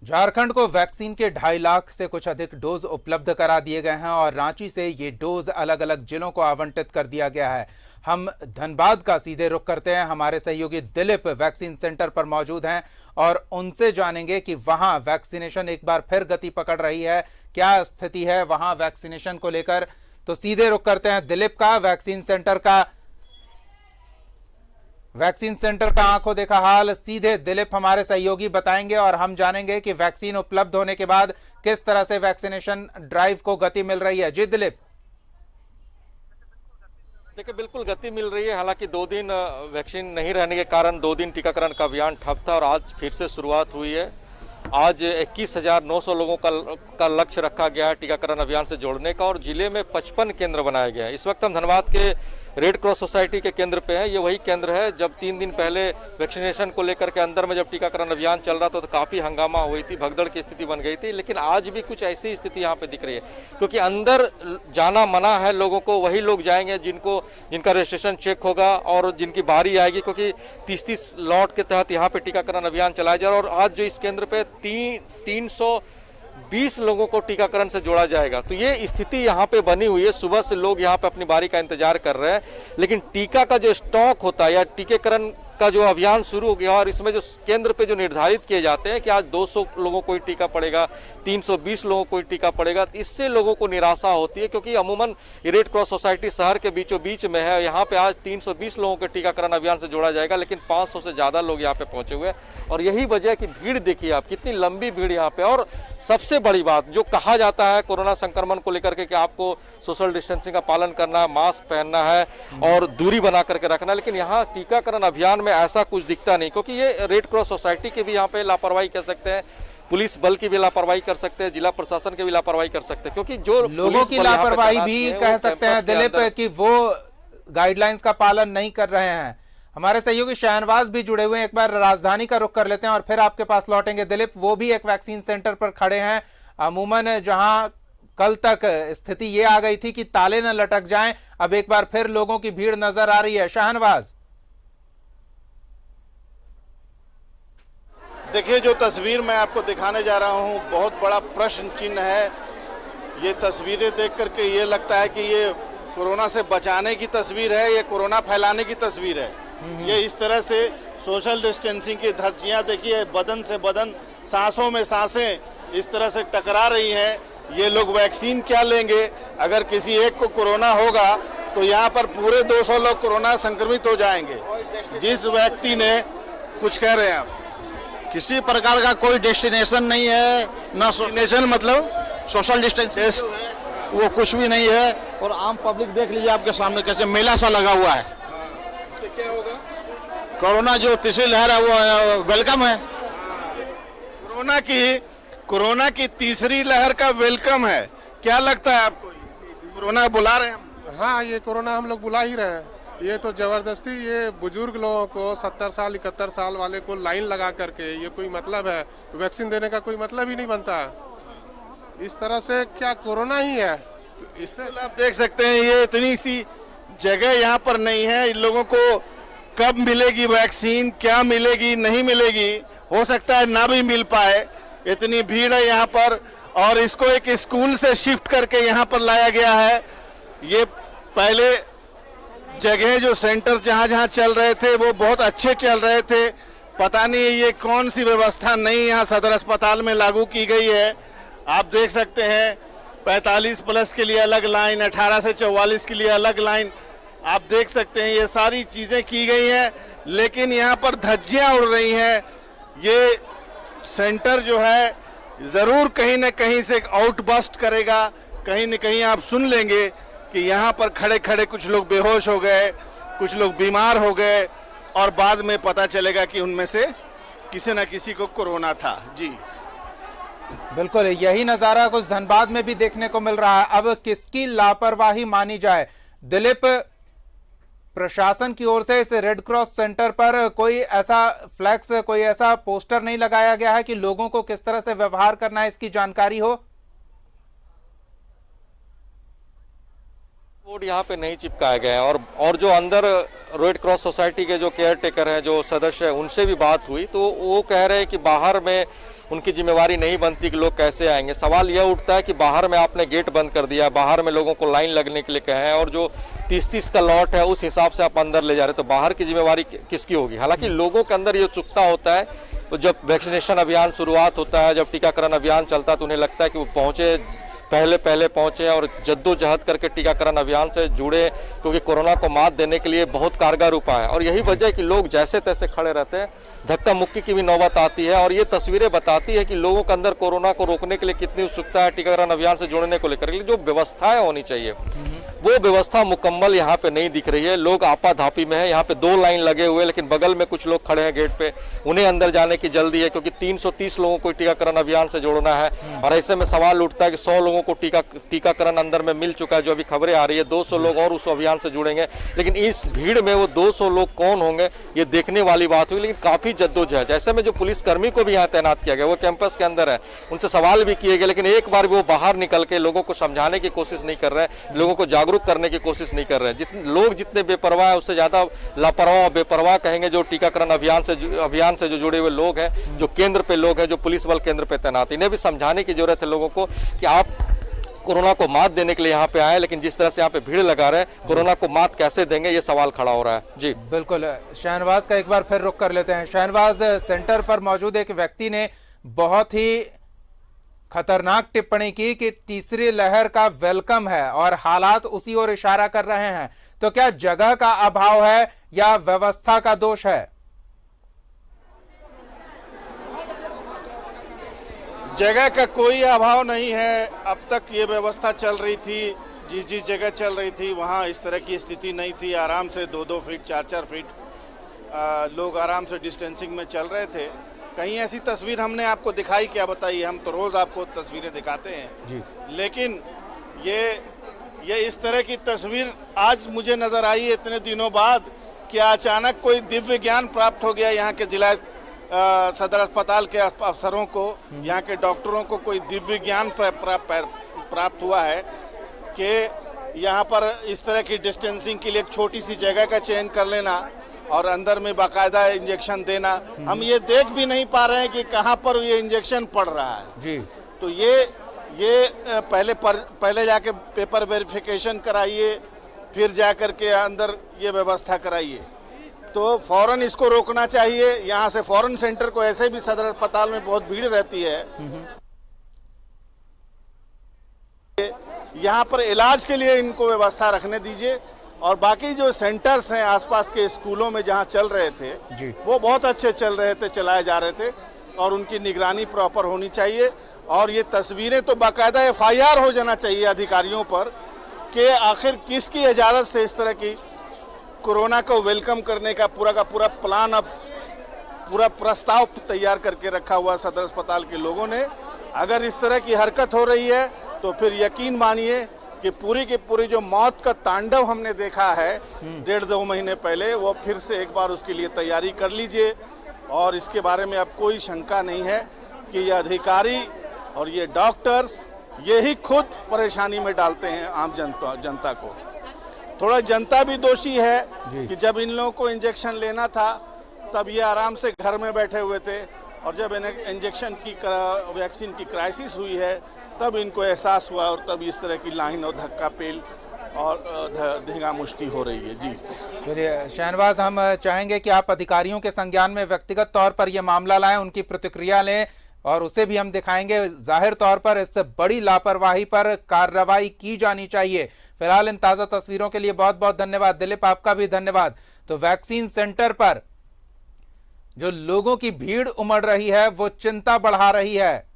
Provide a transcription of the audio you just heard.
झारखंड को वैक्सीन के 2.5 लाख से कुछ अधिक डोज उपलब्ध करा दिए गए हैं और रांची से ये डोज अलग अलग जिलों को आवंटित कर दिया गया है। हम धनबाद का सीधे रुख करते हैं। हमारे सहयोगी दिलीप वैक्सीन सेंटर पर मौजूद हैं और उनसे जानेंगे कि वहां वैक्सीनेशन एक बार फिर गति पकड़ रही है, क्या स्थिति है वहां वैक्सीनेशन को लेकर। तो सीधे रुख करते हैं दिलीप का, वैक्सीन सेंटर का आंखों देखा हाल सीधे दिलीप हमारे सहयोगी बताएंगे और हम जानेंगे कि वैक्सीन उपलब्ध होने के बाद किस तरह से वैक्सीनेशन ड्राइव को गति मिल रही है। जी दिलीप। देखिए, बिल्कुल गति मिल रही है। हालांकि 2 दिन वैक्सीन नहीं रहने के कारण 2 दिन टीकाकरण का अभियान ठप था और आज फिर से शुरुआत हुई है। आज 21,900 लोगों का लक्ष्य रखा गया है टीकाकरण अभियान से जोड़ने का और जिले में 55 केंद्र बनाए गए हैं। इस वक्त हम धनबाद के रेड क्रॉस सोसाइटी के केंद्र पे हैं। ये वही केंद्र है जब 3 दिन पहले वैक्सीनेशन को लेकर के अंदर में जब टीकाकरण अभियान चल रहा था तो काफ़ी हंगामा हुई थी, भगदड़ की स्थिति बन गई थी। लेकिन आज भी कुछ ऐसी स्थिति यहाँ पे दिख रही है क्योंकि अंदर जाना मना है लोगों को। वही लोग जाएंगे जिनका रजिस्ट्रेशन चेक होगा और जिनकी बारी आएगी, क्योंकि 30 लॉट के तहत यहाँ पे टीकाकरण अभियान चलाया जा रहा है। और आज जो इस केंद्र पे 320 लोगों को टीकाकरण से जोड़ा जाएगा। तो ये स्थिति यहाँ पे बनी हुई है। सुबह से लोग यहाँ पे अपनी बारी का इंतजार कर रहे हैं, लेकिन टीका का जो स्टॉक होता है या टीकाकरण का जो अभियान शुरू हो गया और इसमें जो केंद्र पे जो निर्धारित किए जाते हैं कि आज 200 लोगों को ही टीका पड़ेगा, 320 लोगों को ही टीका पड़ेगा, तो इससे लोगों को निराशा होती है क्योंकि अमूमन रेड क्रॉस सोसाइटी शहर के बीचों बीच में है। यहाँ पे आज 320 लोगों के टीकाकरण अभियान से जोड़ा जाएगा, लेकिन 500 से ज़्यादा लोग यहाँ पे पहुंचे हुए हैं। और यही वजह है कि भीड़ देखिए आप, कितनी लंबी भीड़ यहाँ पे। और सबसे बड़ी बात जो कहा जाता है कोरोना संक्रमण को लेकर के कि आपको सोशल डिस्टेंसिंग का पालन करना है, मास्क पहनना है और दूरी बना करके रखना है, लेकिन यहाँ टीकाकरण अभियान में ऐसा कुछ दिखता नहीं क्योंकि ये रेड क्रॉस सोसाइटी की भी यहाँ पे लापरवाही कर सकते हैं, पुलिस बल की भी लापरवाही कर सकते हैं, जिला प्रशासन की भी लापरवाही कर सकते हैं, क्योंकि जो लोगों की लापरवाही भी कह सकते हैं दिलीप कि वो गाइडलाइंस का पालन नहीं कर रहे हैं। हमारे सहयोगी शाहनवाज भी जुड़े हुए हैं। एक बार राजधानी का रुख कर लेते हैं और फिर आपके पास लौटेंगे दिलीप। वो भी एक वैक्सीन सेंटर पर खड़े हैं। अमूमन जहां कल तक स्थिति ये आ गई थी कि ताले न लटक जाएं, अब एक बार फिर लोगों की भीड़ नजर आ रही है। शाहनवाज, देखिए, जो तस्वीर मैं आपको दिखाने जा रहा हूं बहुत बड़ा प्रश्न चिन्ह है। ये तस्वीरें देख करके ये लगता है कि ये कोरोना से बचाने की तस्वीर है, ये कोरोना फैलाने की तस्वीर है। ये इस तरह से सोशल डिस्टेंसिंग की धज्जियां देखिए, बदन से बदन, सांसों में सांसें इस तरह से टकरा रही हैं। ये लोग वैक्सीन क्या लेंगे? अगर किसी एक को कोरोना होगा तो यहाँ पर पूरे 200 लोग कोरोना संक्रमित हो जाएंगे। जिस व्यक्ति ने कुछ कह रहे हैं आप, किसी प्रकार का कोई डेस्टिनेशन नहीं है, ना डेस्टिनेशन मतलब सोशल डिस्टेंस वो कुछ भी नहीं है। और आम पब्लिक देख लीजिए आपके सामने कैसे मेला सा लगा हुआ है। क्या होगा? कोरोना जो तीसरी लहर है वो वेलकम है। कोरोना की तीसरी लहर का वेलकम है। क्या लगता है आपको, कोरोना बुला रहे हैं? हाँ, ये कोरोना हम लोग बुला ही रहे हैं। ये तो जबरदस्ती, ये बुजुर्ग लोगों को 70 साल 71 साल वाले को लाइन लगा करके ये कोई मतलब है? वैक्सीन देने का कोई मतलब ही नहीं बनता। इस तरह से क्या कोरोना ही है? तो इससे आप देख सकते हैं ये इतनी सी जगह यहाँ पर नहीं है। इन लोगों को कब मिलेगी वैक्सीन, क्या मिलेगी नहीं मिलेगी, हो सकता है ना भी मिल पाए। इतनी भीड़ है यहाँ पर और इसको एक स्कूल से शिफ्ट करके यहाँ पर लाया गया है। ये पहले जगह जो सेंटर जहाँ जहाँ चल रहे थे वो बहुत अच्छे चल रहे थे। पता नहीं ये कौन सी व्यवस्था नई यहाँ सदर अस्पताल में लागू की गई है। आप देख सकते हैं 45 प्लस के लिए अलग लाइन, 18 से 44 के लिए अलग लाइन। आप देख सकते हैं ये सारी चीजें की गई हैं, लेकिन यहाँ पर धज्जियां उड़ रही हैं। ये सेंटर जो है जरूर कहीं न कहीं से आउटबस्ट करेगा। कहीं न कहीं आप सुन लेंगे कि यहाँ पर खड़े खड़े कुछ लोग बेहोश हो गए, कुछ लोग बीमार हो गए और बाद में पता चलेगा कि उनमें से किसी न किसी को कोरोना था। जी बिल्कुल यही नजारा कुछ धनबाद में भी देखने को मिल रहा है। अब किसकी लापरवाही मानी जाए? दिलीप, प्रशासन की ओर से इस रेड क्रॉस सेंटर पर कोई ऐसा फ्लैक्स, कोई ऐसा पोस्टर नहीं लगाया गया है कि लोगों को किस तरह से व्यवहार करना है इसकी जानकारी हो? बोर्ड यहाँ पे नहीं चिपकाए गए हैं और जो अंदर रेड क्रॉस सोसाइटी के जो केयर टेकर हैं, जो सदस्य हैं, उनसे भी बात हुई तो वो कह रहे हैं कि बाहर में उनकी जिम्मेवारी नहीं बनती कि लोग कैसे आएंगे। सवाल यह उठता है कि बाहर में आपने गेट बंद कर दिया, बाहर में लोगों को लाइन लगने के लिए कहे हैं और जो 30-30 का लॉट है उस हिसाब से आप अंदर ले जा रहे हैं, तो बाहर की जिम्मेवारी किसकी होगी? हालांकि लोगों के अंदर ये उत्सुकता होता है, तो जब वैक्सीनेशन अभियान शुरुआत होता है, जब टीकाकरण अभियान चलता है, तो उन्हें लगता है कि वो पहले पहुंचे और जद्दोजहद करके टीकाकरण अभियान से जुड़े, क्योंकि कोरोना को मात देने के लिए बहुत कारगर उपाय है। और यही वजह है कि लोग जैसे तैसे खड़े रहते हैं, धक्का मुक्की की भी नौबत आती है और ये तस्वीरें बताती है कि लोगों के अंदर कोरोना को रोकने के लिए कितनी उत्सुकता है, टीकाकरण अभियान से जुड़ने को लेकर। जो व्यवस्थाएं होनी चाहिए वो व्यवस्था मुकम्मल यहाँ पे नहीं दिख रही है। लोग आपाधापी में है, यहाँ पे 2 लाइन लगे हुए, लेकिन बगल में कुछ लोग खड़े हैं गेट पे, उन्हें अंदर जाने की जल्दी है, क्योंकि 330 लोगों को टीकाकरण अभियान से जोड़ना है। और ऐसे में सवाल उठता है कि 100 लोगों को टीकाकरण अंदर में मिल चुका है, जो अभी खबरें आ रही है 200 लोग और उस अभियान से जुड़ेंगे। लेकिन इस भीड़ में वो 200 लोग कौन होंगे, ये देखने वाली बात हुई। लेकिन काफी जद्दोजहद, ऐसे में जो पुलिसकर्मी को भी यहाँ तैनात किया गया, वो कैंपस के अंदर है, उनसे सवाल भी किए गए, लेकिन एक बार वो बाहर निकल के लोगों को समझाने की कोशिश नहीं कर रहे हैं, लोगों को जागरूक करने की कोशिश नहीं कर रहे हैं। लोग जितने बेपरवाह है, उससे ज्यादा लापरवाह और बेपरवाह कहेंगे जो टीकाकरण अभियान से जो जुड़े हुए लोग हैं, जो केंद्र पे लोग हैं, जो पुलिस बल केंद्र पे तैनात, इन्हें भी समझाने की जरूरत है लोगों को कि आप कोरोना को मात देने के लिए यहाँ पे आए, लेकिन जिस तरह से यहाँ पे भीड़ लगा रहे हैं, कोरोना को मात कैसे देंगे, ये सवाल खड़ा हो रहा है। जी बिल्कुल, शहनवाज का एक बार फिर रुख कर लेते हैं। शहनवाज, सेंटर पर मौजूद एक व्यक्ति ने बहुत ही खतरनाक टिप्पणी की कि तीसरी लहर का वेलकम है और हालात उसी ओर इशारा कर रहे हैं, तो क्या जगह का अभाव है या व्यवस्था का दोष है? जगह का कोई अभाव नहीं है। अब तक ये व्यवस्था चल रही थी, जिस जगह चल रही थी वहाँ इस तरह की स्थिति नहीं थी। आराम से 2-2 फीट 4-4 फीट लोग आराम से डिस्टेंसिंग में चल रहे थे। कहीं ऐसी तस्वीर हमने आपको दिखाई क्या? बताइए, हम तो रोज़ आपको तस्वीरें दिखाते हैं जी। लेकिन ये इस तरह की तस्वीर आज मुझे नज़र आई है इतने दिनों बाद कि अचानक कोई दिव्य ज्ञान प्राप्त हो गया यहाँ के जिला सदर अस्पताल के अफसरों को, यहाँ के डॉक्टरों को कोई दिव्य ज्ञान प्राप्त हुआ है कि यहाँ पर इस तरह की डिस्टेंसिंग के लिए एक छोटी सी जगह का चयन कर लेना और अंदर में बाकायदा इंजेक्शन देना। हम ये देख भी नहीं पा रहे हैं कि कहाँ पर ये इंजेक्शन पड़ रहा है जी। तो ये पहले जाके पेपर वेरिफिकेशन कराइए, फिर जा कर के अंदर ये व्यवस्था कराइए। तो फौरन इसको रोकना चाहिए। यहाँ से फौरन सेंटर को, ऐसे भी सदर अस्पताल में बहुत भीड़ रहती है, यहाँ पर इलाज के लिए इनको व्यवस्था रखने दीजिए। और बाकी जो सेंटर्स हैं आसपास के स्कूलों में जहाँ चल रहे थे जी, वो बहुत अच्छे चल रहे थे, चलाए जा रहे थे और उनकी निगरानी प्रॉपर होनी चाहिए। और ये तस्वीरें तो बाकायदा FIR हो जाना चाहिए अधिकारियों पर कि आखिर किसकी इजाज़त से इस तरह की कोरोना को वेलकम करने का पूरा प्लान, अब पूरा प्रस्ताव तैयार करके रखा हुआ सदर अस्पताल के लोगों ने। अगर इस तरह की हरकत हो रही है तो फिर यकीन मानिए कि पूरी की पूरी जो मौत का तांडव हमने देखा है 1.5-2 महीने पहले, वो फिर से एक बार उसके लिए तैयारी कर लीजिए। और इसके बारे में अब कोई शंका नहीं है कि ये अधिकारी और ये डॉक्टर्स ये ही खुद परेशानी में डालते हैं आम जनता को। थोड़ा जनता भी दोषी है कि जब इन लोगों को इंजेक्शन लेना था तब ये आराम से घर में बैठे हुए थे, और जब इंजेक्शन की वैक्सीन की क्राइसिस हुई है तब इनको एहसास हुआ और तब इस तरह की लाइन और धक्का पेल और धींगा मुश्ती हो रही है जी। चलिए शहनवाज, हम चाहेंगे कि आप अधिकारियों के संज्ञान में व्यक्तिगत तौर पर यह मामला लाएं, उनकी प्रतिक्रिया लें और उसे भी हम दिखाएंगे। जाहिर तौर पर इस बड़ी लापरवाही पर कार्रवाई की जानी चाहिए। फिलहाल इन ताज़ा तस्वीरों के लिए बहुत बहुत धन्यवाद। दिलीप, आपका भी धन्यवाद। तो वैक्सीन सेंटर पर जो लोगों की भीड़ उमड़ रही है वो चिंता बढ़ा रही है।